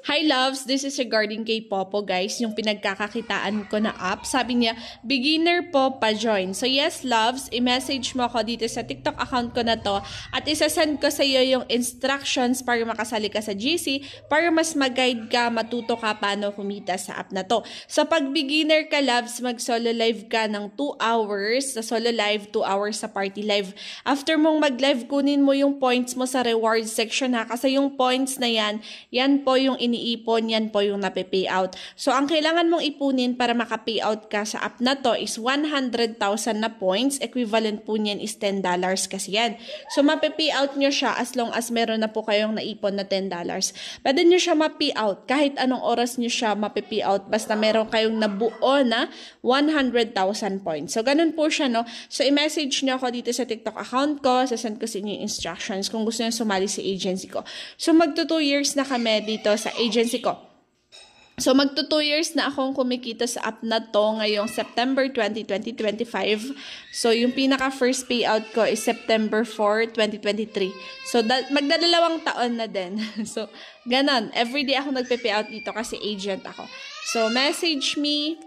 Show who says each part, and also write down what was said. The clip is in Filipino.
Speaker 1: Hi loves, this is regarding kay Popo guys, yung pinagkakakitaan ko na app. Sabi niya, beginner po pa-join. So yes loves, i-message mo ako dito sa TikTok account ko na to at isasend ko sa iyo yung instructions para makasali ka sa GC para mas mag-guide ka, matuto ka paano kumita sa app na to. So pag beginner ka loves, mag-solo live ka ng 2 hours sa solo live, 2 hours sa party live. After mong mag-live, kunin mo yung points mo sa reward section ha, kasi yung points na yan po yung iniipon, yan po yung nape-payout. So, ang kailangan mong ipunin para maka-payout ka sa app na to is 100,000 na points. Equivalent po niyan is $10 kasi yan. So, mape-payout nyo siya as long as meron na po kayong naipon na $10. Pwede nyo siya ma-payout kahit anong oras nyo siya mape-payout basta meron kayong nabuo na 100,000 points. So, ganun po siya, no? So, i-message nyo ako dito sa TikTok account ko. Sasend ko sa inyo yung instructions kung gusto nyo sumali sa agency ko. So, magto 2 years na kami dito sa agency ko. So, magto 2 years na akong kumikita sa app na to ngayong September 20, 2025. So, yung pinaka-first payout ko is September 4, 2023. So, magdadalawang taon na din. So, ganon. Everyday ako nagpe-payout dito kasi agent ako. So, message me